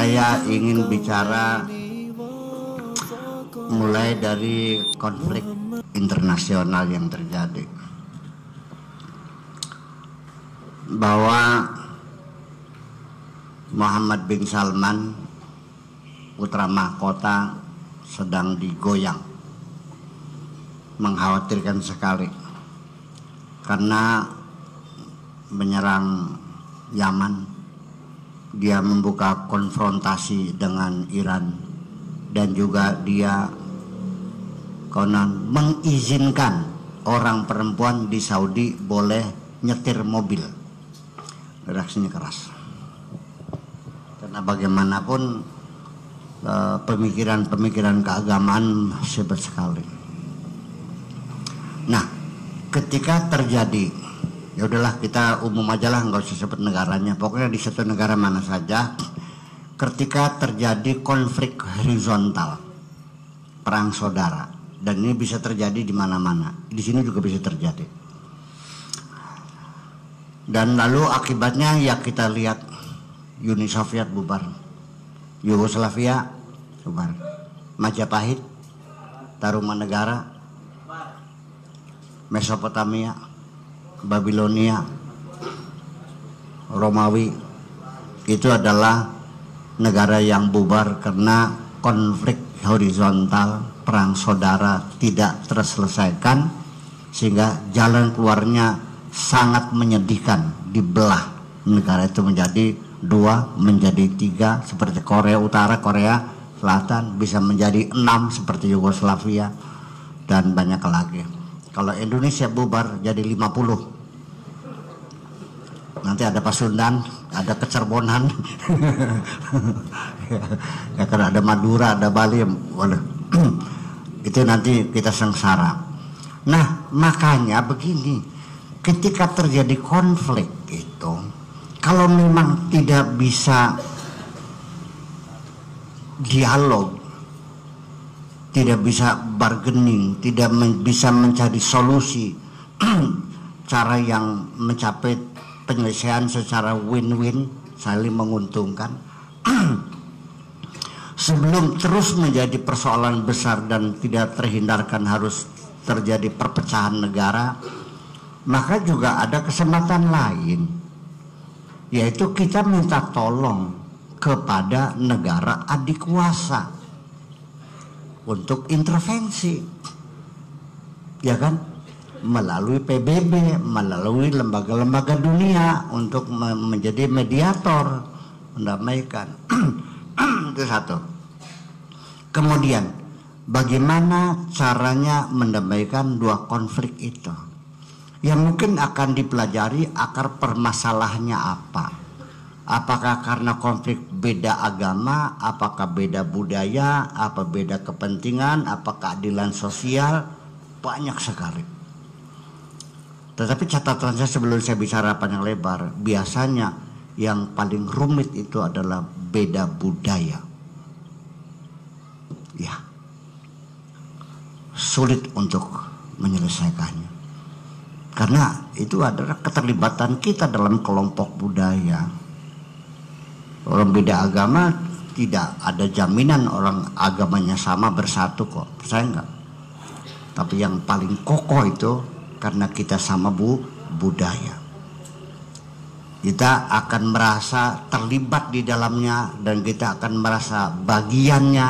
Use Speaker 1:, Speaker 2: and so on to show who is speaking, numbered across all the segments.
Speaker 1: Saya ingin bicara mulai dari konflik internasional yang terjadi, bahwa Muhammad bin Salman, putra mahkota, sedang digoyang. Mengkhawatirkan sekali karena menyerang Yaman. Dia membuka konfrontasi dengan Iran, dan juga dia konon mengizinkan orang perempuan di Saudi boleh nyetir mobil. Reaksinya keras, karena bagaimanapun pemikiran-pemikiran keagamaan hebat sekali. Nah, ketika terjadi, ya udahlah kita umum aja lah, nggak usah sebut negaranya, pokoknya di satu negara mana saja, ketika terjadi konflik horizontal, perang saudara, dan ini bisa terjadi di mana-mana, di sini juga bisa terjadi. Dan lalu akibatnya ya kita lihat, Uni Soviet bubar, Yugoslavia bubar, Majapahit, Tarumanegara, Mesopotamia, Babilonia, Romawi, itu adalah negara yang bubar karena konflik horizontal, perang saudara tidak terselesaikan, sehingga jalan keluarnya sangat menyedihkan, dibelah negara itu menjadi dua, menjadi tiga, seperti Korea Utara, Korea Selatan, bisa menjadi 6 seperti Yugoslavia, dan banyak lagi. Kalau Indonesia bubar jadi 50. Nanti ada Pasundan, ada Kecerbonan, ya kan, ada Madura, ada Bali, itu nanti kita sengsara. Nah, makanya begini, ketika terjadi konflik itu, kalau memang tidak bisa dialog, tidak bisa bargaining, tidak bisa mencari solusi, cara yang mencapai penyelesaian secara win-win, saling menguntungkan, sebelum terus menjadi persoalan besar dan tidak terhindarkan harus terjadi perpecahan negara, maka juga ada kesempatan lain, yaitu kita minta tolong kepada negara adik kuasa untuk intervensi, ya kan, melalui PBB, melalui lembaga-lembaga dunia untuk menjadi mediator, mendamaikan. Itu satu. Kemudian, bagaimana caranya mendamaikan dua konflik itu? Yang mungkin akan dipelajari akar permasalahannya apa. Apakah karena konflik beda agama, apakah beda budaya, apa beda kepentingan, apa keadilan sosial, banyak sekali. Tetapi catatan saya sebelum saya bicara panjang lebar, biasanya yang paling rumit itu adalah beda budaya. Ya, sulit untuk menyelesaikannya. Karena itu adalah keterlibatan kita dalam kelompok budaya. Orang beda agama tidak ada jaminan orang agamanya sama bersatu kok, percaya enggak? Tapi yang paling kokoh itu karena kita sama budaya. Kita akan merasa terlibat di dalamnya, dan kita akan merasa bagiannya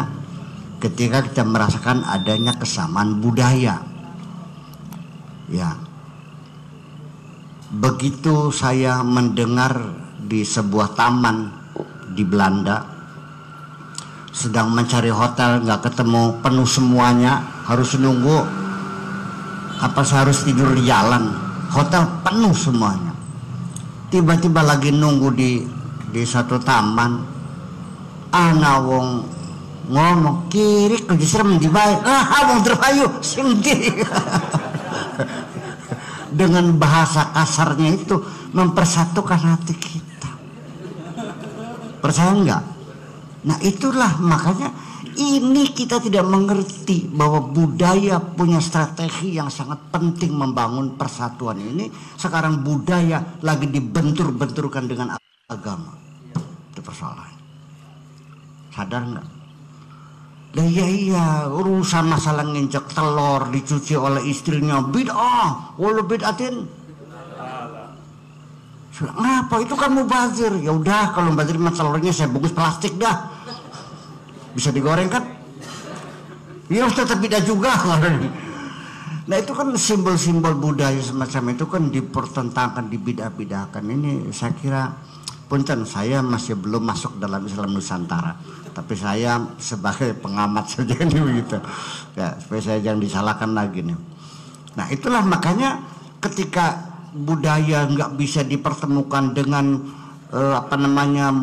Speaker 1: ketika kita merasakan adanya kesamaan budaya. Ya. Begitu saya mendengar di sebuah taman di Belanda, sedang mencari hotel nggak ketemu, penuh semuanya, harus nunggu. Apa saya harus tidur di jalan? Hotel penuh semuanya. Tiba-tiba lagi nunggu di satu taman, ana wong ngomong kiri ke serem di baik, wong terpayu sendiri. Dengan bahasa kasarnya itu mempersatukan hati kita. Percaya enggak? Nah, itulah makanya ini kita tidak mengerti bahwa budaya punya strategi yang sangat penting membangun persatuan ini. Sekarang budaya lagi dibentur-benturkan dengan agama. Itu persoalan. Sadar nggak? Lah iya, urusan masalah nginjek telur dicuci oleh istrinya bid'ah, walau bid'atin. Ngapa? Itu kan mubazir. Ya udah, kalau mubazir telurnya saya bungkus plastik dah. Bisa digoreng kan? Ya tetap bid'ah juga. Nah itu kan simbol-simbol budaya semacam itu kan dipertentangkan, dibidah-bidahkan. Ini saya kira, punten, saya masih belum masuk dalam Islam Nusantara, tapi saya sebagai pengamat saja nih begitu ya, supaya saya jangan disalahkan lagi nih. Nah itulah makanya ketika budaya nggak bisa dipertemukan dengan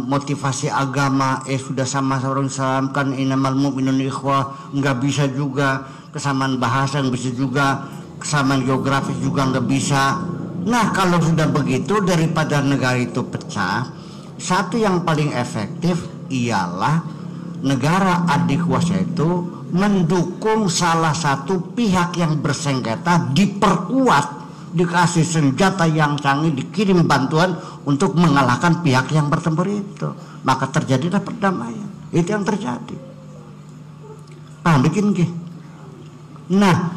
Speaker 1: motivasi agama, sudah sama-sama Islam kan, innamal mu'minun ikhwah, nggak bisa juga. Kesamaan bahasa nggak bisa juga, kesamaan geografis juga nggak bisa. Nah kalau sudah begitu, daripada negara itu pecah, satu yang paling efektif ialah negara adik kuasa itu mendukung salah satu pihak yang bersengketa, diperkuat, dikasih senjata yang canggih, dikirim bantuan untuk mengalahkan pihak yang bertempur itu. Maka terjadilah perdamaian. Itu yang terjadi. Paham bikin gih? Nah,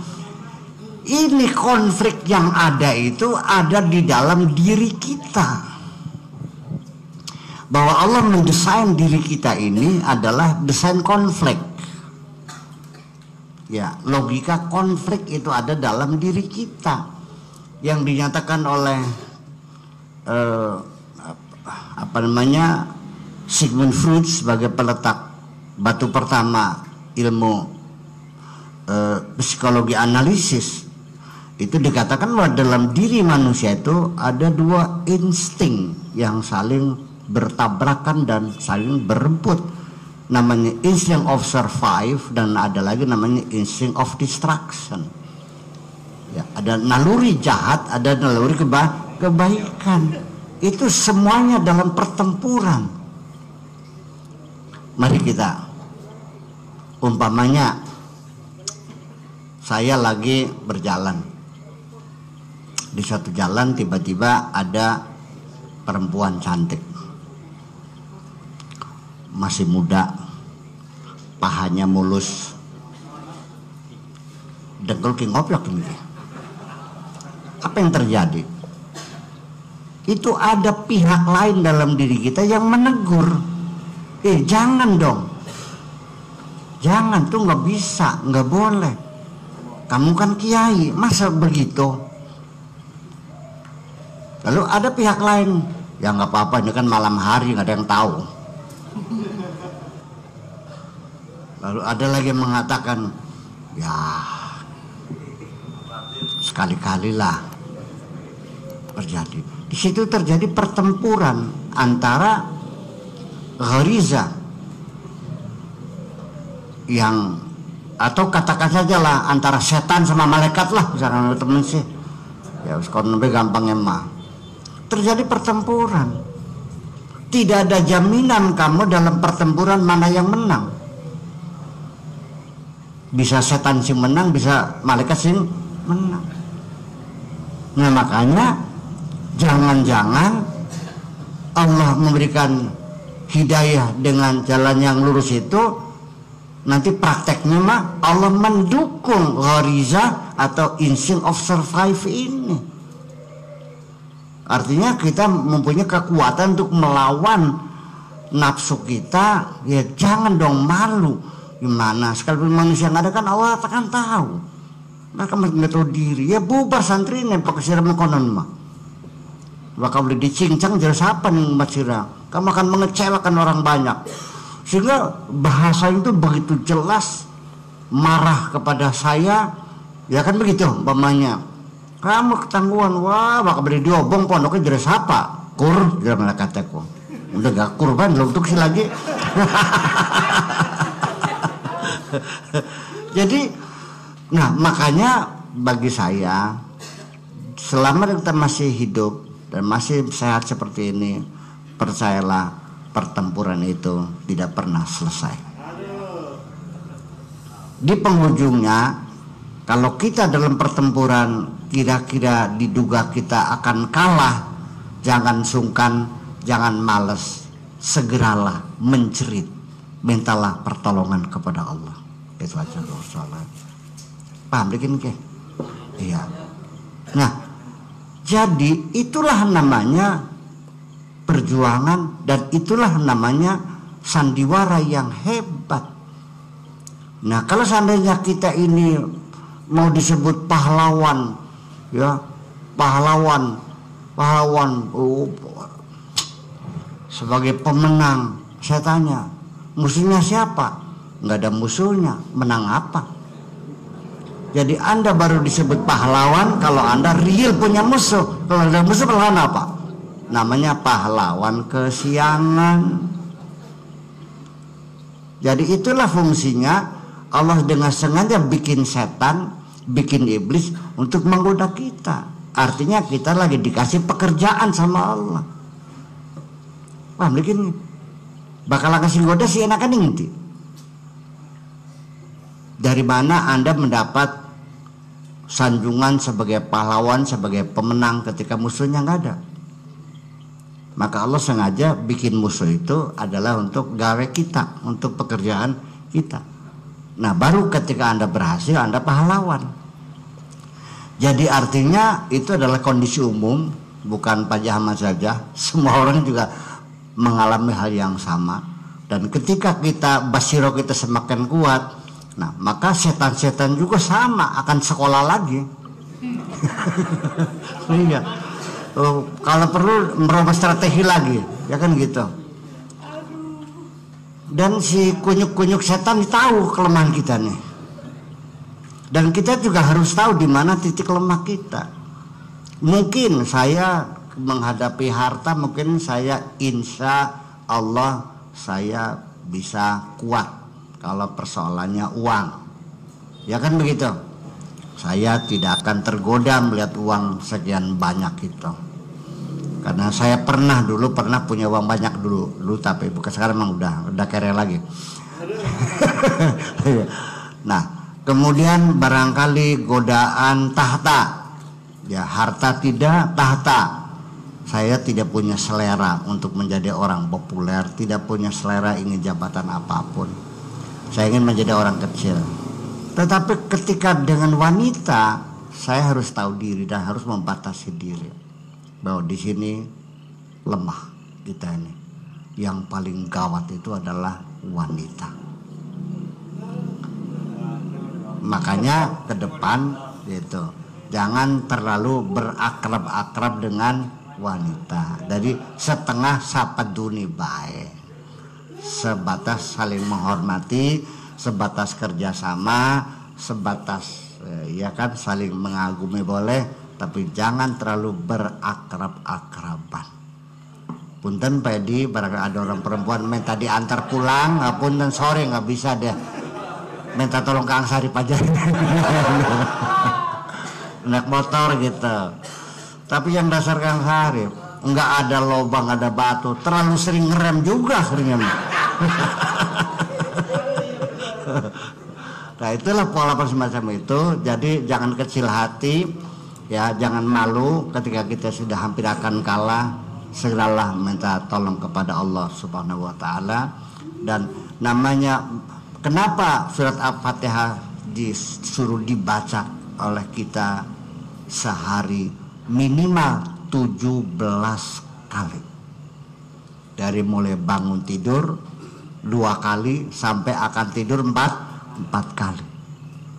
Speaker 1: ini konflik yang ada itu ada di dalam diri kita. Bahwa Allah mendesain diri kita ini adalah desain konflik. Ya, logika konflik itu ada dalam diri kita. Yang dinyatakan oleh Sigmund Freud sebagai peletak batu pertama ilmu psikologi analisis, itu dikatakan bahwa dalam diri manusia itu ada dua insting yang saling bertabrakan dan saling berebut, namanya insting of survive dan ada lagi namanya insting of destruction. Ya, ada naluri jahat, ada naluri kebaikan. Itu semuanya dalam pertempuran. Mari kita, umpamanya saya lagi berjalan di suatu jalan, tiba-tiba ada perempuan cantik, masih muda, pahanya mulus, dengkul ki ngoplok ini. Apa yang terjadi? Itu ada pihak lain dalam diri kita yang menegur, jangan dong, jangan, tuh nggak bisa, nggak boleh, kamu kan kiai, masa begitu. Lalu ada pihak lain, ya nggak apa-apa, ini kan malam hari, nggak ada yang tahu. Lalu ada lagi yang mengatakan, ya sekali-kali lah terjadi. Di situ terjadi pertempuran antara ghariza yang, atau katakan saja lah antara setan sama malaikat lah, misalkan temen sih, ya sekarang lebih gampang emang. Terjadi pertempuran. Tidak ada jaminan kamu dalam pertempuran mana yang menang. Bisa setan sing menang, bisa malaikat sing menang. Nah makanya jangan-jangan Allah memberikan hidayah dengan jalan yang lurus itu, nanti prakteknya mah Allah mendukung ghariza atau instinct of survive ini. Artinya kita mempunyai kekuatan untuk melawan nafsu kita. Ya jangan dong malu. Gimana sekalipun manusia yang ada kan Allah akan tahu. Mereka nggak tahu diri, ya bubar santri ini pakai siram konon mah. Bakal boleh dicincang jelas apa nih Mbak Sira. Kamu akan mengecewakan orang banyak. Sehingga bahasa itu begitu jelas, marah kepada saya, ya kan begitu umpamanya. Kamu ketangguhan, wah bakal boleh diobong pondoknya jelas apa? Kur, jelas kataku. Udah gak kurban belum tuh sih lagi. Jadi nah makanya bagi saya, selama kita masih hidup dan masih sehat seperti ini, percayalah pertempuran itu tidak pernah selesai. Di penghujungnya, kalau kita dalam pertempuran kira-kira diduga kita akan kalah, jangan sungkan, jangan males, segeralah menjerit, mintalah pertolongan kepada Allah. Itu aja sholat. Paham bikin ke? Iya. Nah, jadi itulah namanya perjuangan dan itulah namanya sandiwara yang hebat. Nah, kalau seandainya kita ini mau disebut pahlawan, ya pahlawan sebagai pemenang, saya tanya, musuhnya siapa? Nggak ada musuhnya, menang apa? Jadi Anda baru disebut pahlawan kalau Anda real punya musuh. Kalau ada musuh, pahlawan apa? Namanya pahlawan kesiangan. Jadi itulah fungsinya Allah dengan sengaja bikin setan, bikin iblis untuk menggoda kita. Artinya kita lagi dikasih pekerjaan sama Allah. Paham bikin? Bakal kasih goda sih enakan inti. Dari mana Anda mendapat sanjungan sebagai pahlawan, sebagai pemenang ketika musuhnya nggak ada? Maka Allah sengaja bikin musuh itu adalah untuk gawe kita, untuk pekerjaan kita. Nah, baru ketika Anda berhasil, Anda pahlawan. Jadi artinya itu adalah kondisi umum, bukan Pak Jahmat saja. Semua orang juga mengalami hal yang sama. Dan ketika kita basiro kita semakin kuat, nah maka setan-setan juga sama akan sekolah lagi. Iya. Kalau perlu merubah strategi lagi, ya kan gitu. Dan si kunyuk-kunyuk setan tahu kelemahan kita nih. Dan kita juga harus tahu di mana titik lemah kita. Mungkin saya menghadapi harta, mungkin saya insya Allah saya bisa kuat kalau persoalannya uang. Ya kan begitu. Saya tidak akan tergoda melihat uang sekian banyak itu. Karena saya pernah punya uang banyak dulu tapi bukan sekarang, memang udah kere lagi. Nah, kemudian barangkali godaan tahta. Ya, harta tidak, tahta. Saya tidak punya selera untuk menjadi orang populer, tidak punya selera ingin jabatan apapun. Saya ingin menjadi orang kecil. Tetapi ketika dengan wanita, saya harus tahu diri dan harus membatasi diri. Bahwa di sini lemah kita ini. Yang paling gawat itu adalah wanita. Makanya ke depan gitu, jangan terlalu berakrab-akrab dengan wanita. Jadi setengah sapaduni bae. Sebatas saling menghormati, sebatas kerjasama, sebatas ya kan saling mengagumi boleh. Tapi jangan terlalu berakrab-akraban. Punten Pedi, barangkali ada orang perempuan minta diantar pulang, punten sore nggak bisa deh. Minta tolong Kang Sarip aja. Naik motor gitu. Tapi yang dasar Kang Sarip, nggak ada lubang, ada batu, terlalu sering ngerem juga seringnya. Nah itulah pola semacam itu. Jadi jangan kecil hati. Ya, jangan malu ketika kita sudah hampir akan kalah, segeralah minta tolong kepada Allah Subhanahu wa taala. Dan namanya kenapa surat Al-Fatihah disuruh dibaca oleh kita sehari minimal 17 kali. Dari mulai bangun tidur 2 kali sampai akan tidur 4 kali.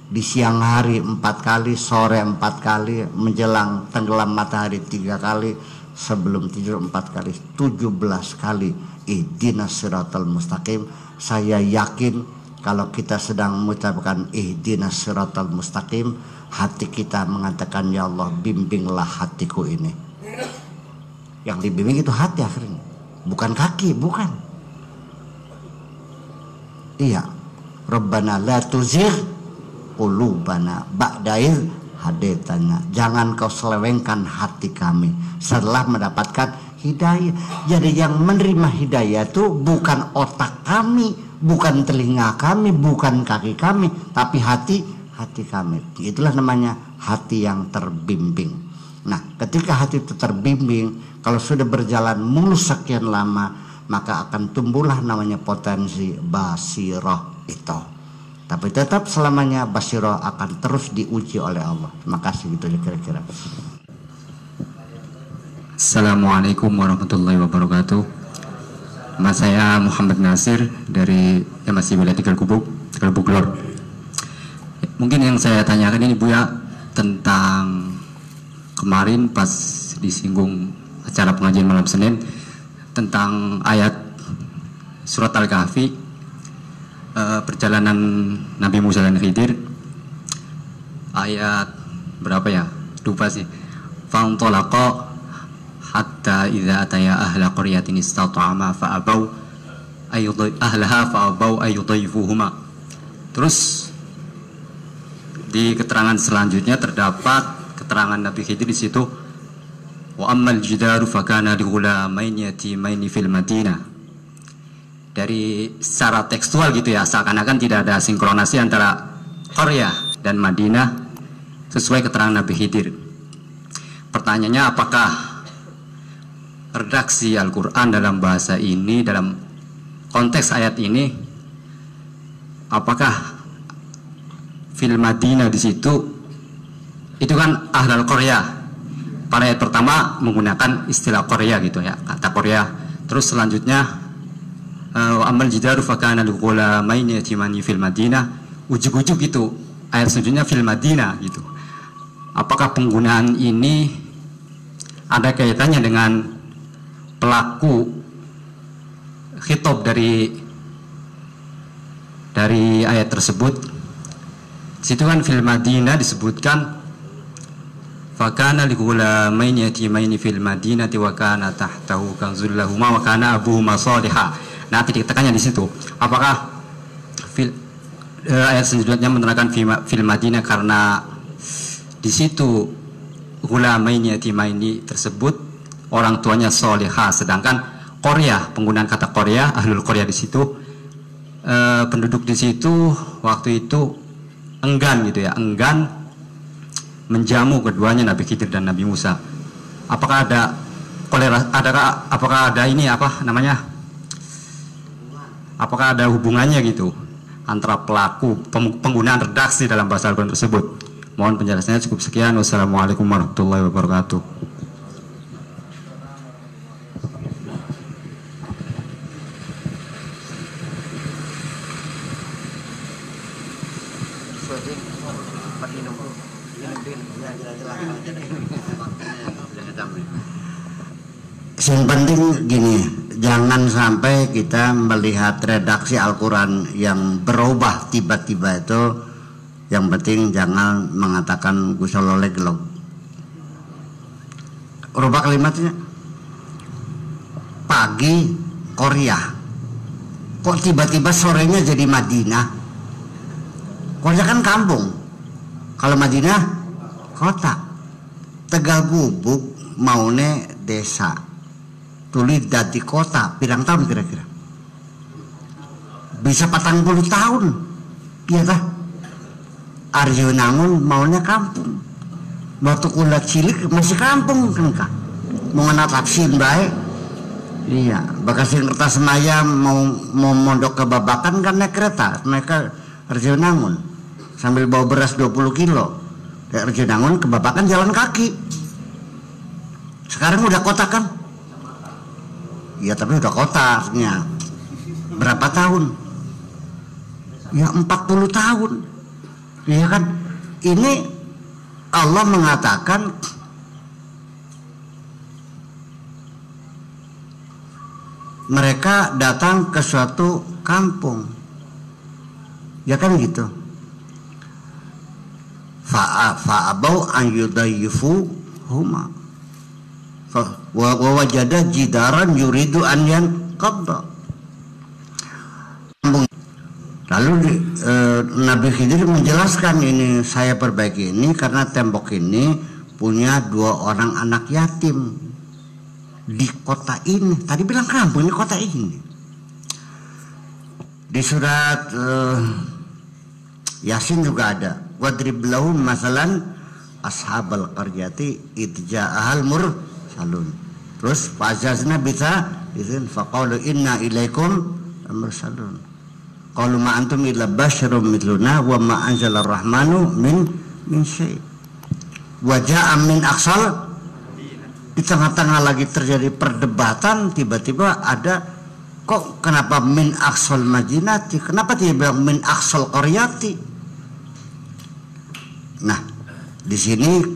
Speaker 1: Di siang hari 4 kali, sore 4 kali, menjelang tenggelam matahari 3 kali, sebelum tidur 4 kali, 17 kali. Ihdinas siratal mustaqim. Saya yakin kalau kita sedang mengucapkan ihdinas siratal mustaqim, hati kita mengatakan ya Allah bimbinglah hatiku ini. Yang dibimbing itu hati akhirnya, bukan kaki, bukan. Iya. Rabbana la tuzigh qulubana ba'dail hadaitana. Jangan kau selewengkan hati kami setelah mendapatkan hidayah. Jadi yang menerima hidayah itu bukan otak kami, bukan telinga kami, bukan kaki kami, tapi hati kami. Itulah namanya hati yang terbimbing. Nah, ketika hati itu terbimbing, kalau sudah berjalan mulus sekian lama, maka akan tumbuhlah namanya potensi basiroh itu. Tapi tetap selamanya basiroh akan terus diuji oleh Allah. Terima kasih, gitu kira-kira.
Speaker 2: Assalamualaikum warahmatullahi wabarakatuh. Mas, saya Muhammad Nasir dari MSI Wilayah Tegalgubuk Lor. Mungkin yang saya tanyakan ini Bu ya, tentang kemarin pas disinggung acara pengajian malam Senin tentang ayat surat Al-Kahfi, perjalanan Nabi Musa dan Khidir, ayat berapa ya? Lupa sih. Fantalaqa hatta idza ataya ahla qaryatin istata'ama fa'abau ahlaha fa'abau ayudhaifuhuma. Terus di keterangan selanjutnya terdapat keterangan Nabi Khidir di situ, wa ammal jidaru fakana lighulamaini yatimaini fil Madinah. Dari secara tekstual gitu ya, seakan-akan tidak ada sinkronasi antara Qaryah dan Madinah sesuai keterangan Nabi Khidir. Pertanyaannya, apakah redaksi Al-Quran dalam bahasa ini, dalam konteks ayat ini, apakah fil Madinah di situ itu kan ahlal Qaryah? Pada ayat pertama menggunakan istilah Qaryah gitu ya, kata Qaryah. Terus selanjutnya amal jidaru fakana lighulamaini yatimani fil Madinah, ujuk-ujuk gitu ayat selanjutnya fil Madinah gitu. Apakah penggunaan ini ada kaitannya dengan pelaku khitab dari ayat tersebut? Situ kan fil Madinah disebutkan fakana lighulamaini yatimaini fil Madinati wa kana tahtahu kanzul lahuma wa kana abuhuma shaliha. Nah, titik tekannya di situ. Apakah ayat selanjutnya menerangkan fil Madinah karena di situ ghulamaini yatimaini tersebut orang tuanya shaliha, sedangkan Qaryah, penggunaan kata Qaryah, ahlul Qaryah di situ penduduk di situ waktu itu enggan gitu ya, enggan menjamu keduanya Nabi Khidir dan Nabi Musa. Apakah ada apakah ada ini apa namanya? Apakah ada hubungannya gitu antara pelaku penggunaan redaksi dalam bahasa Al-Quran tersebut? Mohon penjelasannya. Cukup sekian. Wassalamualaikum warahmatullahi wabarakatuh.
Speaker 1: Yang penting gini, jangan sampai kita melihat redaksi Al-Quran yang berubah tiba-tiba itu. Yang penting jangan mengatakan gusolole gelog. Rubah kalimatnya. Pagi Qaryah, kok tiba-tiba sorenya jadi Madinah? Qaryah kan kampung, kalau Madinah kota. Tegalgubuk maune desa, tulis dadi kota pirang tahun kira-kira? Bisa 40 tahun, iya tah? Arjunangun maunya kampung, waktu kula cilik masih kampung kan? Mau ngatapsin baik, iya. Bakasin kertas semaya mau mondok ke Babakan kan naik kereta, mereka Arjunangun sambil bawa beras 20 kilo. Dari Arjunangun ke Babakan jalan kaki. Sekarang udah kota kan? Iya, tapi udah kotanya berapa tahun? Ya 40 tahun. Iya kan? Ini Allah mengatakan mereka datang ke suatu kampung. Ya kan gitu. Fa'abau an yudayyifu huma. Wa wajada jidaran yuridu an yanqadda. Lalu Nabi Khidir menjelaskan, ini saya perbaiki ini karena tembok ini punya 2 orang anak yatim di kota ini. Tadi bilang kampung, ini kota ini. Di surat Yasin juga ada. Wadrib lahum masalan ashabal qaryati idja'ahal mursalun. Terus fazazna bisa izin faqalu inna ilaikum mursalun qalu ma antum illa basyarum mithluna wa ma anzalar rahmanu min syai' wa ja'a min aqsal. Di tengah-tengah lagi terjadi perdebatan, tiba-tiba ada kok kenapa min aqsal madinati, kenapa tidak bilang min aqsal qaryati. Nah, di sini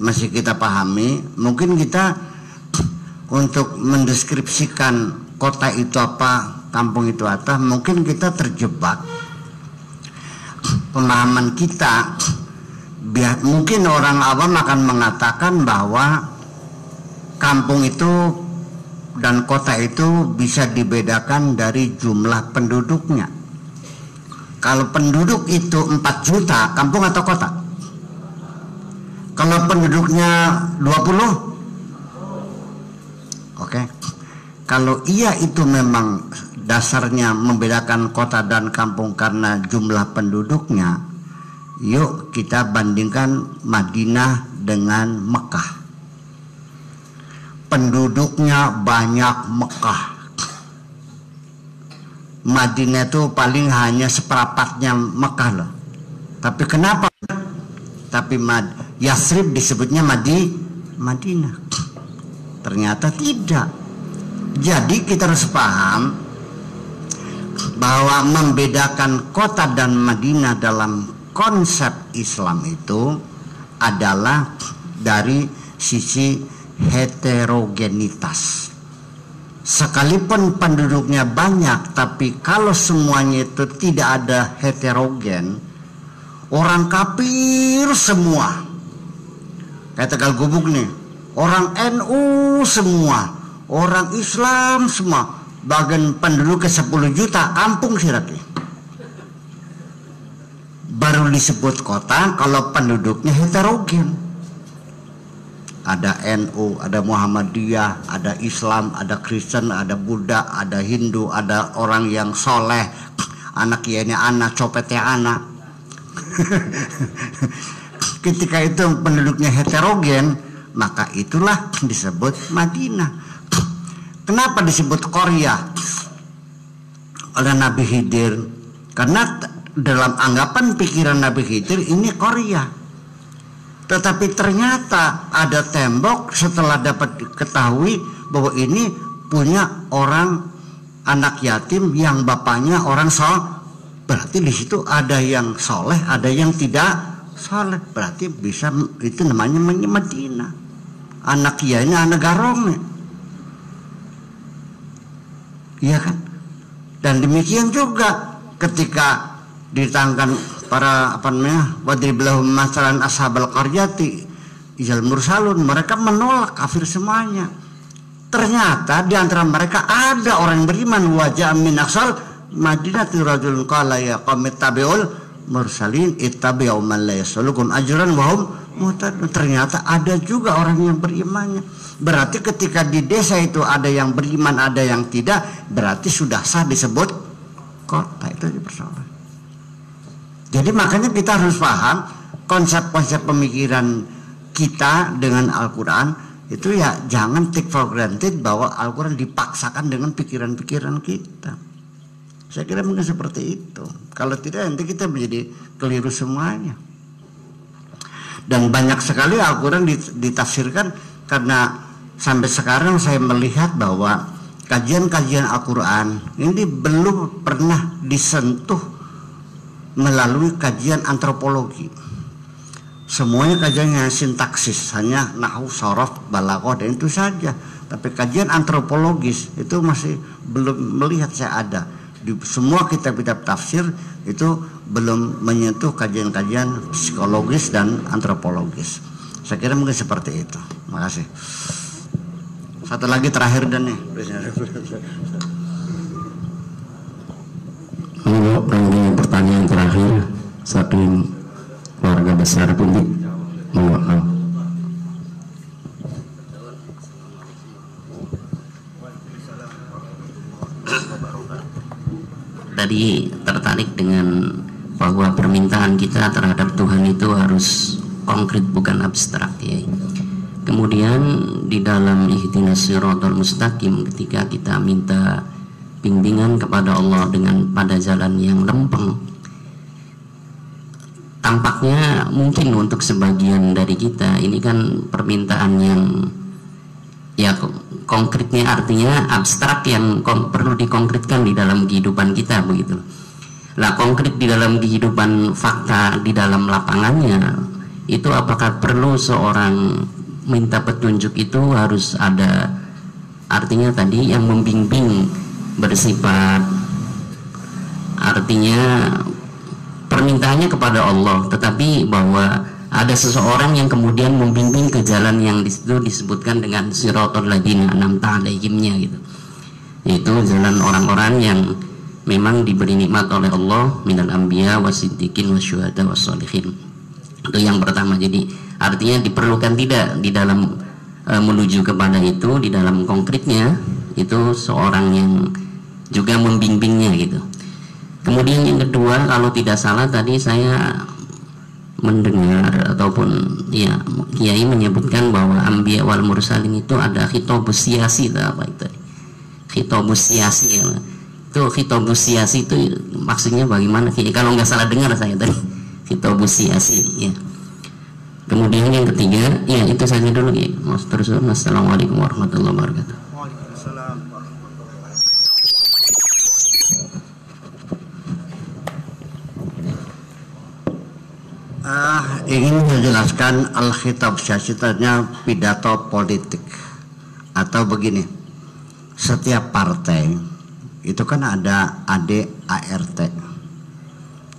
Speaker 1: masih kita pahami, mungkin kita untuk mendeskripsikan kota itu apa, kampung itu apa, mungkin kita terjebak pemahaman kita. Mungkin orang awam akan mengatakan bahwa kampung itu dan kota itu bisa dibedakan dari jumlah penduduknya. Kalau penduduk itu 4 juta, kampung atau kota? Kalau penduduknya 20? Oke. Kalau iya itu memang dasarnya membedakan kota dan kampung karena jumlah penduduknya, yuk kita bandingkan Madinah dengan Mekah. Penduduknya banyak Mekah. Madinah itu paling hanya seperempatnya Mekah loh. Tapi kenapa? Tapi Yasrib disebutnya Madinah. Ternyata tidak. Jadi kita harus paham bahwa membedakan kota dan Madinah dalam konsep Islam itu adalah dari sisi heterogenitas. Sekalipun penduduknya banyak, tapi kalau semuanya itu tidak ada heterogen, orang kafir semua, kayak Tegal Gubuk nih, orang NU semua, orang Islam semua, bagian penduduknya 10 juta, kampung Sirati. Baru disebut kota kalau penduduknya heterogen. Ada NU, ada Muhammadiyah, ada Islam, ada Kristen, ada Buddha, ada Hindu, ada orang yang soleh, anak kiainya anak, copetnya anak. Ketika itu penduduknya heterogen, maka itulah disebut Madinah. Kenapa disebut Korea oleh Nabi Khidir? Karena dalam anggapan pikiran Nabi Khidir ini Korea. Tetapi ternyata ada tembok setelah dapat diketahui bahwa ini punya orang anak yatim yang bapaknya orang soleh. Berarti di situ ada yang soleh, ada yang tidak soleh. Berarti bisa itu namanya Madinah. Anak kiainya anak garome. Iya kan? Dan demikian juga ketika ditangkan para wadrib lahum masalan ashabal qaryati izal mursalun, mereka menolak kafir semuanya. Ternyata di antara mereka ada orang yang beriman. Wajah min aqsal madinati rajulun qala ya qaumi tabi'ul mursalin ittabi'u man la yaslukum ajran wa hum muhtadun. Ternyata ada juga orang yang berimannya. Berarti ketika di desa itu ada yang beriman, ada yang tidak, berarti sudah sah disebut kota. Itu persoalan. Jadi makanya kita harus paham konsep-konsep pemikiran kita dengan Al-Quran itu ya jangan take for granted bahwa Al-Quran dipaksakan dengan pikiran-pikiran kita. Saya kira mungkin seperti itu. Kalau tidak nanti kita menjadi keliru semuanya. Dan banyak sekali Al-Quran ditafsirkan karena sampai sekarang saya melihat bahwa kajian-kajian Al-Quran ini belum pernah disentuh melalui kajian antropologi. Semuanya kajiannya sintaksis, hanya nahwu, sorof, balaghah dan itu saja. Tapi kajian antropologis itu masih belum melihat saya ada. Di semua kitab-kitab tafsir itu belum menyentuh kajian-kajian psikologis dan antropologis. Saya kira mungkin seperti itu. Terima kasih. Satu lagi terakhir dan nih.
Speaker 3: Ini pertanyaan terakhir saking keluarga besar Pundi. Mohon.
Speaker 4: Tadi tertarik dengan bahwa permintaan kita terhadap Tuhan itu harus konkret bukan abstrak ya. Kemudian di dalam ihdinas siratal mustaqim, ketika kita minta bimbingan kepada Allah dengan pada jalan yang lempeng, tampaknya mungkin untuk sebagian dari kita ini kan permintaan yang ya konkretnya, artinya abstrak yang perlu dikonkretkan di dalam kehidupan kita begitu. Lah konkret di dalam kehidupan fakta di dalam lapangannya itu apakah perlu seorang minta petunjuk itu harus ada, artinya tadi yang membimbing bersifat, artinya permintaannya kepada Allah, tetapi bahwa ada seseorang yang kemudian membimbing ke jalan yang disitu disebutkan dengan siratal ladzina an'amta alaihimnya gitu, yaitu jalan orang-orang yang memang diberi nikmat oleh Allah minal anbiya wasiddiqin wasyuhada wassolihin. Itu yang pertama. Jadi artinya diperlukan tidak di dalam menuju kepada itu, di dalam konkretnya itu seorang yang juga membimbingnya gitu. Kemudian yang kedua, kalau tidak salah tadi saya mendengar ataupun ya kiai menyebutkan bahwa anbiya wal mursalin itu ada khitabus siyasi atau apa itu? Khitabus siyasi ya. Itu khitabus siyasi itu maksudnya bagaimana? Kalau nggak salah dengar saya tadi khitabus siyasi ya. Kemudian yang ketiga, ya itu saja dulu ya. Mas terus. Assalamualaikum warahmatullahi wabarakatuh.
Speaker 1: Waalaikumsalam. Ingin menjelaskan al-khitab syasitatnya pidato politik atau begini, setiap partai itu kan ada ADART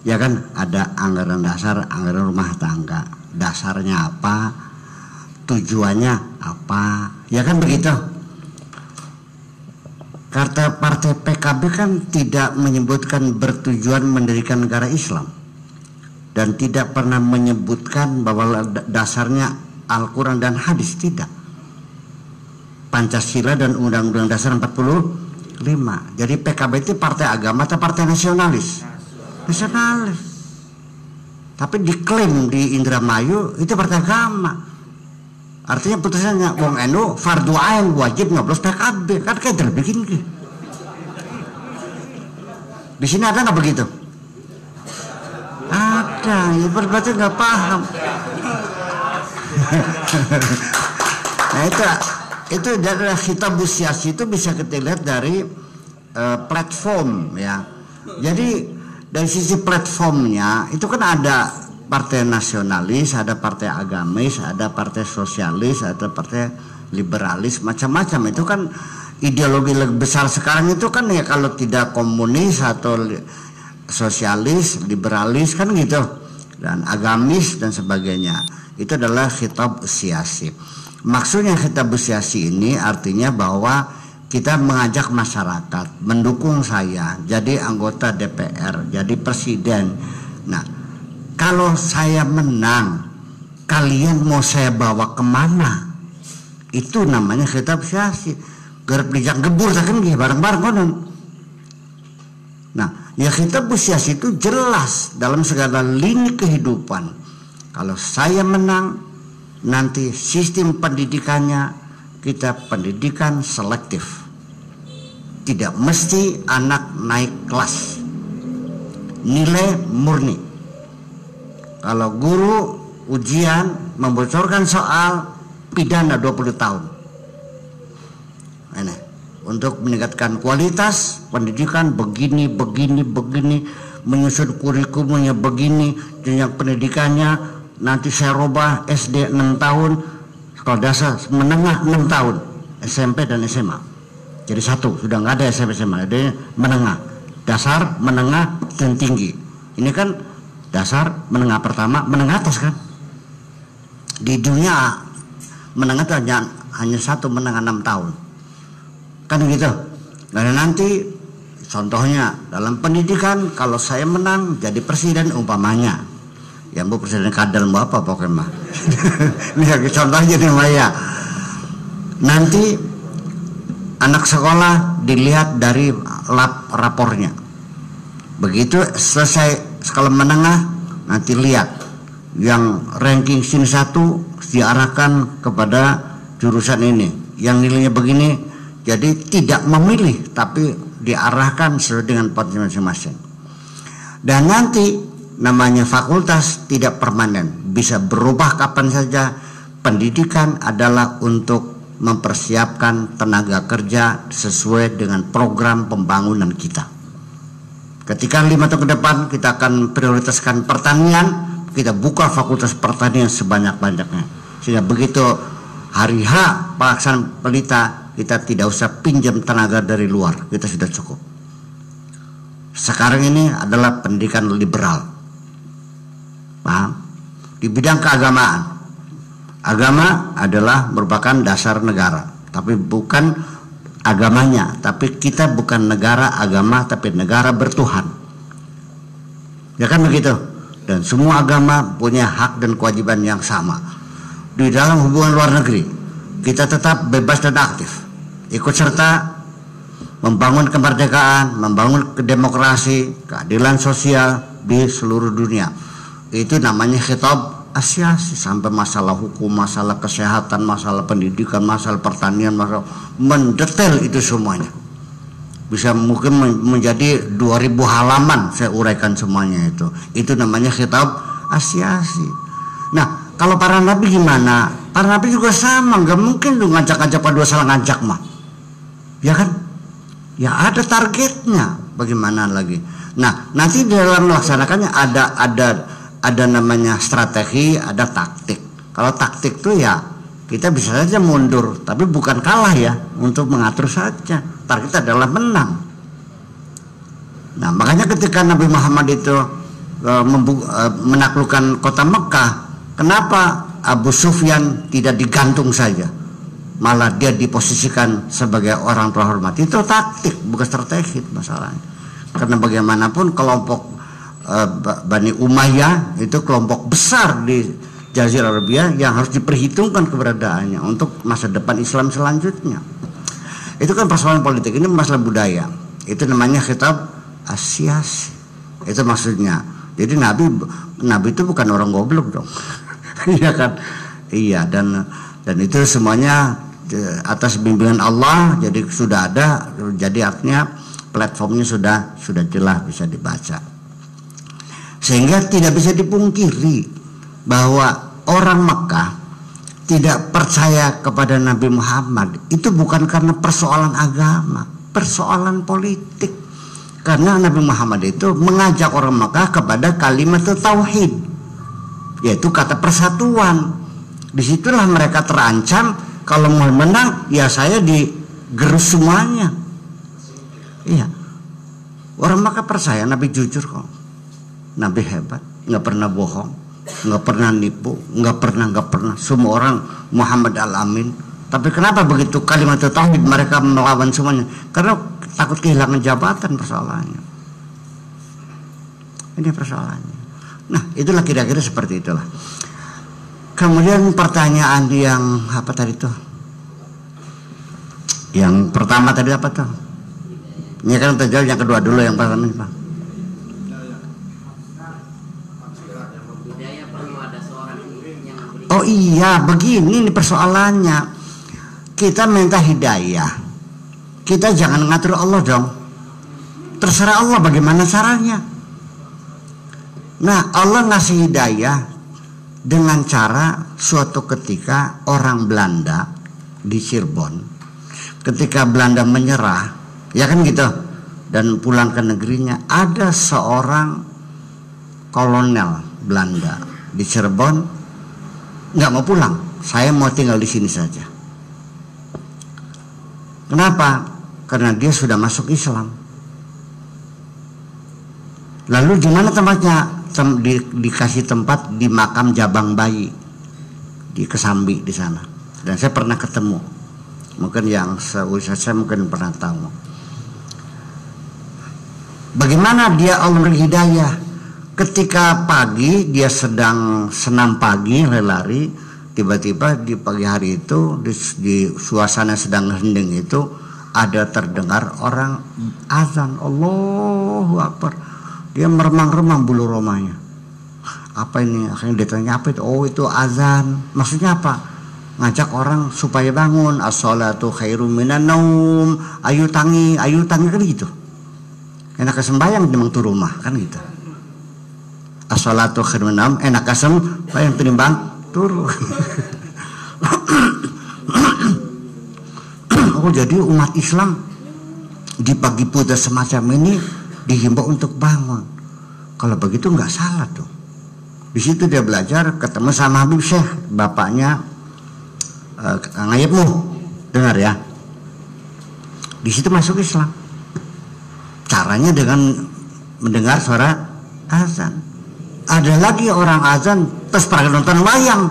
Speaker 1: ya kan, ada anggaran dasar, anggaran rumah tangga, dasarnya apa, tujuannya apa, ya kan begitu. Kata partai PKB kan tidak menyebutkan bertujuan mendirikan negara Islam dan tidak pernah menyebutkan bahwa dasarnya Al-Quran dan hadis, tidak. Pancasila dan Undang-Undang Dasar 45. Jadi PKB itu partai agama atau partai nasionalis? Nasionalis. Tapi diklaim di Indramayu itu partai agama. Artinya putusannya wong NU fardu ain wajib nyoblos PKB, kan kayak terbikin gitu. Di sini ada nggak begitu? Ada, ya berarti nggak paham. Nah itu adalah khitabus siyasi, itu bisa kita lihat dari platform ya. Jadi dari sisi platformnya itu kan ada partai nasionalis, ada partai agamis, ada partai sosialis, ada partai liberalis, macam-macam. Itu kan ideologi besar sekarang itu kan ya, kalau tidak komunis atau sosialis, liberalis kan gitu, dan agamis dan sebagainya. Itu adalah khitab siyasi. Maksudnya khitab siyasi ini artinya bahwa kita mengajak masyarakat mendukung saya jadi anggota DPR, jadi presiden. Nah, kalau saya menang, kalian mau saya bawa kemana? Itu namanya khitab siyasi. Gerep dijak gebur kan bareng-bareng konon. Nah, ya khitab siyasi itu jelas dalam segala lini kehidupan. Kalau saya menang, nanti sistem pendidikannya kita pendidikan selektif. Tidak mesti anak naik kelas. Nilai murni. Kalau guru ujian membocorkan soal, pidana 20 tahun. Ini untuk meningkatkan kualitas pendidikan begini, menyusun kurikulumnya begini, jenjang pendidikannya nanti saya robah SD 6 tahun, sekolah dasar menengah 6 tahun, SMP dan SMA. Jadi satu, sudah nggak ada SMP SMA, ada menengah, dasar, menengah, dan tinggi. Ini kan dasar, menengah pertama, menengah atas kan. Di dunia menengah itu hanya satu, menengah 6 tahun. Kan gitu. Dan nanti contohnya dalam pendidikan, kalau saya menang jadi presiden umpamanya, ya bu presiden kadal mau apa pokoknya mah. Ini contohnya nih Maya. Nanti anak sekolah dilihat dari rapornya. Begitu selesai sekolah menengah, nanti lihat yang ranking sin 1 diarahkan kepada jurusan ini, yang nilainya begini, jadi tidak memilih tapi diarahkan sesuai dengan potensi masing-masing. Dan nanti namanya fakultas tidak permanen, bisa berubah kapan saja. Pendidikan adalah untuk mempersiapkan tenaga kerja sesuai dengan program pembangunan kita. Ketika 5 tahun ke depan kita akan prioritaskan pertanian, kita buka fakultas pertanian sebanyak-banyaknya, sehingga begitu hari H pelaksanaan pelita, kita tidak usah pinjam tenaga dari luar, kita sudah cukup. Sekarang ini adalah pendidikan liberal, paham? Di bidang keagamaan, agama adalah merupakan dasar negara, tapi bukan agamanya, tapi kita bukan negara agama, tapi negara bertuhan, ya kan begitu? Dan semua agama punya hak dan kewajiban yang sama. Di dalam hubungan luar negeri, kita tetap bebas dan aktif, ikut serta membangun kemerdekaan, membangun demokrasi, keadilan sosial di seluruh dunia. Itu namanya khitab asyasi, sampai masalah hukum, masalah kesehatan, masalah pendidikan, masalah pertanian, masalah mendetail itu semuanya. Bisa mungkin menjadi 2000 halaman saya uraikan semuanya itu. Itu namanya khitab asyasi. Nah, kalau para nabi gimana? Para nabi juga sama, nggak mungkin lu ngajak-ngajak pada salah ngajak mah. Ya kan? Ya ada targetnya. Bagaimana lagi? Nah, nanti dalam melaksanakannya ada namanya strategi, ada taktik. Kalau taktik tuh ya kita bisa saja mundur, tapi bukan kalah ya, untuk mengatur saja. Target adalah menang. Nah, makanya ketika Nabi Muhammad itu menaklukkan kota Mekah, kenapa Abu Sufyan tidak digantung saja, malah dia diposisikan sebagai orang terhormat? Itu taktik, bukan strategi masalahnya. Karena bagaimanapun kelompok Bani Umayyah itu kelompok besar di Jazirah Arabia yang harus diperhitungkan keberadaannya untuk masa depan Islam selanjutnya. Itu kan persoalan politik, ini masalah budaya. Itu namanya khitab asyasi. Itu maksudnya. Jadi Nabi itu bukan orang goblok dong. Iya kan? Iya, dan itu semuanya atas bimbingan Allah, jadi sudah ada, jadi artinya platformnya sudah jelas bisa dibaca. Sehingga tidak bisa dipungkiri bahwa orang Mekah tidak percaya kepada Nabi Muhammad itu bukan karena persoalan agama, persoalan politik. Karena Nabi Muhammad itu mengajak orang Mekah kepada kalimat tauhid, yaitu kata persatuan. Disitulah mereka terancam, kalau mau menang ya saya digerus semuanya. Iya, orang Mekah percaya Nabi jujur kok, Nabi hebat, nggak pernah bohong, nggak pernah nipu, nggak pernah. Semua orang Muhammad al-Amin. Tapi kenapa begitu kalimat tauhid mereka melawan semuanya? Karena takut kehilangan jabatan, persoalannya. Ini persoalannya. Nah, itulah kira-kira seperti itulah. Kemudian pertanyaan yang apa tadi tuh? Yang pertama tadi apa tuh? Ini kan terjawab, yang kedua dulu, yang pertama Pak. Oh iya, begini nih persoalannya. Kita minta hidayah, kita jangan ngatur Allah dong. Terserah Allah bagaimana caranya. Nah, Allah ngasih hidayah dengan cara suatu ketika orang Belanda di Cirebon, ketika Belanda menyerah, ya kan gitu, dan pulang ke negerinya, ada seorang kolonel Belanda di Cirebon nggak mau pulang, saya mau tinggal di sini saja. Kenapa? Karena dia sudah masuk Islam. Lalu di mana tempatnya? Dikasih tempat di makam Jabang Bayi di Kesambi di sana. Dan saya pernah ketemu. Mungkin yang seusia saya mungkin pernah tahu. Bagaimana dia Allah memberi hidayah? Ketika pagi dia sedang senam pagi, lari, tiba-tiba di pagi hari itu di suasana sedang hening itu ada terdengar orang azan, Allahu Akbar. Dia meremang-remang bulu romanya. Apa ini? Akhirnya ditanya apa itu? Oh itu azan. Maksudnya apa? Ngajak orang supaya bangun. As-sholatu khairum minan naum. Ayo tangi kan gitu. Enak sembahyang di tu rumah kan gitu. As-sholatu khairum minan naum. Enak sembahyang tinimbang turu. Oh jadi umat Islam di pagi puasa semacam ini dihimbau untuk bangun. Kalau begitu nggak salah tuh. Di situ dia belajar, ketemu sama Habib Syekh, bapaknya Ngayibmu, dengar ya. Di situ masuk Islam. Caranya dengan mendengar suara azan. Ada lagi orang azan terus pada nonton wayang.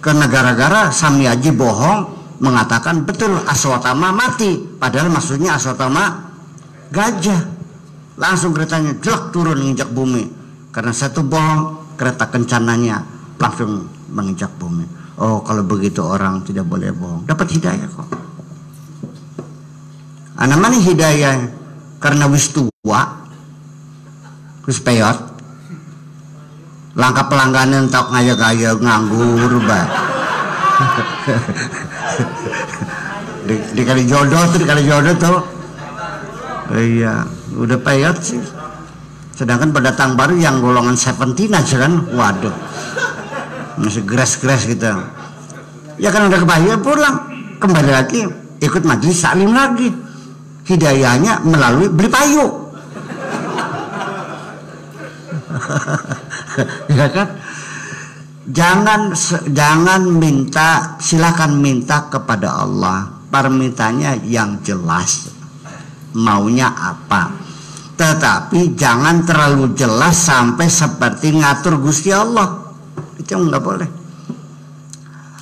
Speaker 1: Karena gara-gara Sami Aji bohong mengatakan betul Aswatama mati, padahal maksudnya Aswatama gajah. Langsung keretanya jelek turun menginjak bumi. Karena satu bohong, kereta kencananya langsung menginjak bumi. Oh kalau begitu orang tidak boleh bohong. Dapat hidayah kok. Anak mana hidayah? Karena wis tua, wis peyot, langkah pelangganan tak ngaya-ngaya nganggur bah. Dikali jodoh tuh. Iya, udah peyot sih. Sedangkan pendatang baru yang golongan 17 aja kan, waduh, masih gres-gres gitu. Ya kan udah kebayar pulang, kembali lagi ikut majelis taklim lagi. Hidayahnya melalui beli payu. Ya kan? Jangan minta, silakan minta kepada Allah. Permintaannya yang jelas. Maunya apa? Tetapi jangan terlalu jelas sampai seperti ngatur Gusti Allah. Itu nggak boleh.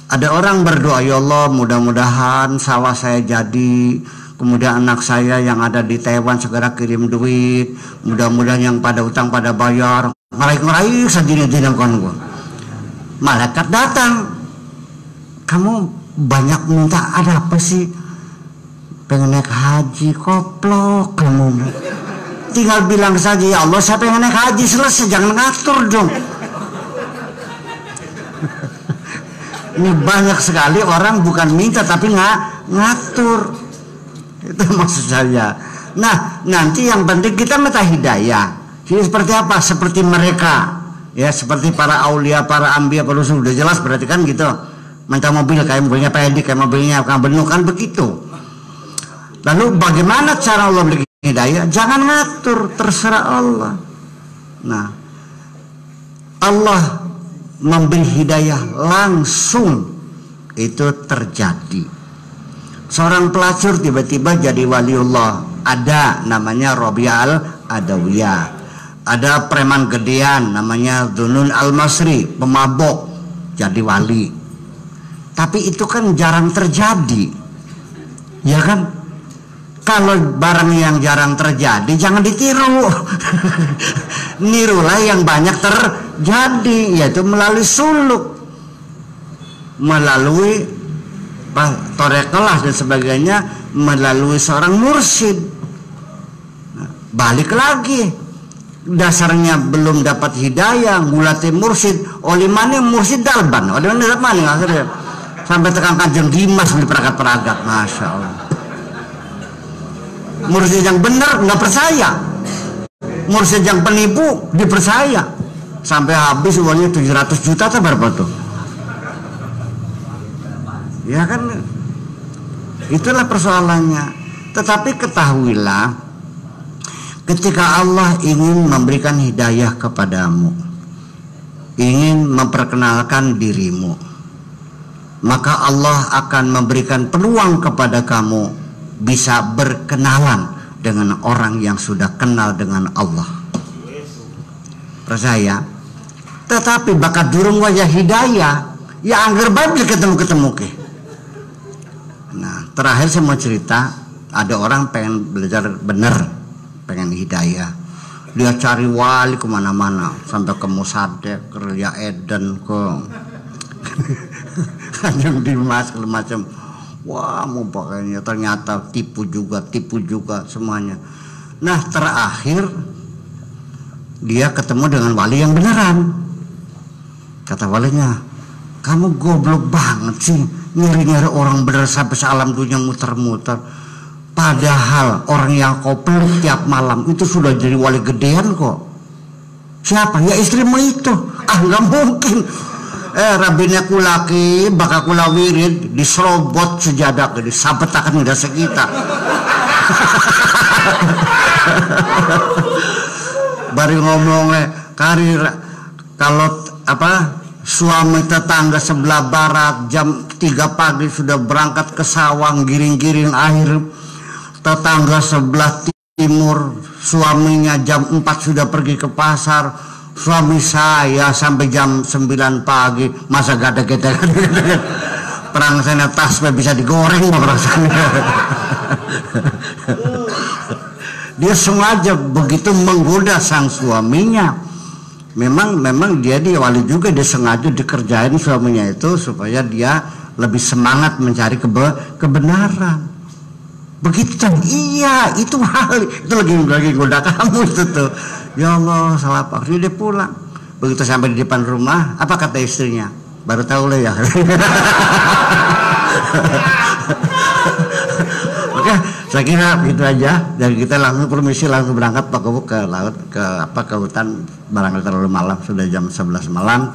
Speaker 1: Ada orang berdoa, ya Allah mudah-mudahan sawah saya jadi, kemudian anak saya yang ada di Taiwan segera kirim duit, mudah-mudahan yang pada utang pada bayar. Meraih sajini-jini kon gua. Malaikat datang. Kamu banyak minta, ada apa sih? Pengen naik haji, koplok kamu. Tinggal bilang saja, ya Allah saya pengen naik haji, selesai, jangan ngatur dong. Ini banyak sekali orang bukan minta tapi ngatur. Itu maksud saya. Nah nanti yang penting kita minta hidayah. Jadi seperti apa? Seperti mereka, ya seperti para aulia, para ambia, para rasul, udah jelas berarti kan gitu. Minta mobil kayak mobilnya Pedi, kayak mobilnya Kang Benu kan begitu. Lalu bagaimana cara Allah beri hidayah? Jangan ngatur, terserah Allah. Nah, Allah memberi hidayah langsung, itu terjadi. Seorang pelacur tiba-tiba jadi waliullah. Ada namanya Rabi'ah al-Adawiyah. Ada preman gedean namanya Dzunun al-Masri, pemabok, jadi wali. Tapi itu kan jarang terjadi. Ya kan? Kalau barang yang jarang terjadi jangan ditiru. Nirulah yang banyak terjadi, yaitu melalui suluk, melalui torekelah dan sebagainya, melalui seorang mursyid. Balik lagi, dasarnya belum dapat hidayah, ngulati mursyid, oleh mana mursyid dalban, oleh mana akhirnya sampai tekan Kanjeng Dimas beli perangkat-perangkat, masya Allah. Mursyid yang benar nggak percaya, mursyid yang penipu dipercaya, sampai habis uangnya 700 juta atau berapa tuh? Ya kan, itulah persoalannya. Tetapi ketahuilah, ketika Allah ingin memberikan hidayah kepadamu, ingin memperkenalkan dirimu, maka Allah akan memberikan peluang kepada kamu bisa berkenalan dengan orang yang sudah kenal dengan Allah. Percaya. Tetapi bakat durung wajah hidayah, ya angger babil ketemu ke. Nah, terakhir saya mau cerita, ada orang pengen belajar bener, pengen hidayah. Dia cari wali kemana-mana, sampai ke Musadek, ke Ria Eden, ke Kanjeng Dimas, segala macam. Wah, mau pakainya ternyata tipu juga semuanya. Nah, terakhir dia ketemu dengan wali yang beneran. Kata walinya, kamu goblok banget sih, nyari-nyari orang bener sampai sealam dunia muter-muter. Padahal orang yang kau peluk tiap malam itu sudah jadi wali gedean kok. Siapa? Ya istrimu itu. Ah, nggak mungkin. Rabinya kulaki bakal kula wirid diserobot sejadak jadi sabetakan udah sekitar. Bari ngomongnya karir kalau apa suami tetangga sebelah barat jam 3 pagi sudah berangkat ke sawang giring-giring air, tetangga sebelah timur suaminya jam 4 sudah pergi ke pasar, suami saya sampai jam 9 pagi masa gak ada kita perang sana tasbih bisa digoreng perang sana. Dia sengaja begitu menggoda sang suaminya. Memang dia wali juga, dia sengaja dikerjain suaminya itu supaya dia lebih semangat mencari kebenaran. Begitu kan? Iya, itu hal itu lagi goda kamu itu tuh. Ya Allah, salah pak. Dia pulang. Begitu sampai di depan rumah, apa kata istrinya? Baru tahu lah ya. Oke, saya kira begitu aja. Dan kita langsung permisi langsung berangkat Pak Kubu ke laut ke hutan barangkali terlalu malam, sudah jam 11 malam.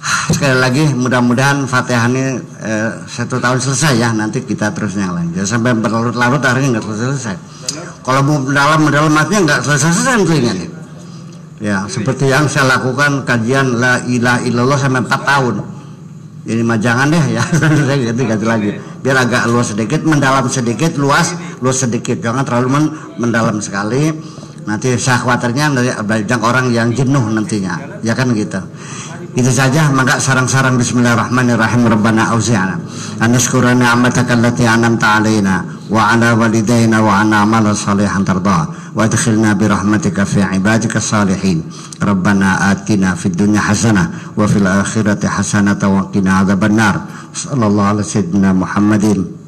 Speaker 1: Sekali lagi mudah-mudahan Fatihah ini 1 tahun selesai ya, nanti kita terus yang lain. Jangan sampai berlarut-larut akhirnya nggak selesai. Kalau mau dalam hatinya nggak selesai tentunya nih. Ya seperti yang saya lakukan kajian la ilaha illallah sampai 4 tahun. Jadi mah jangan deh ya, saya ganti lagi. Biar agak luas sedikit, mendalam sedikit, luas sedikit. Jangan terlalu mendalam sekali. Nanti saya khawatirnya banyak orang yang jenuh nantinya. Ya kan gitu. Itu saja, maka sarang-sarang bismillahirrahmanirrahim. Rabbana auzi'na an nashkura ni'mataka allati an'amta 'alaina wa 'ala walidayna wa an na'mala salihan tardah wa adkhilna bi rahmatika fi 'ibadika salihin. Rabbana atina fid dunya hasanah wa fil akhirati hasanah wa qina adzabannar. Sallallahu alaihi sayyidina Muhammadin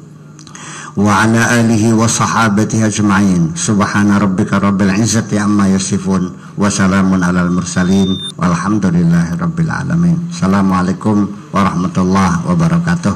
Speaker 1: wa ala alihi wa sahabatihi ajma'in. Subhana rabbika rabbil izzati amma yasifun wa salamun alal mursalin walhamdulillahi rabbil alamin. Assalamualaikum warahmatullahi wabarakatuh.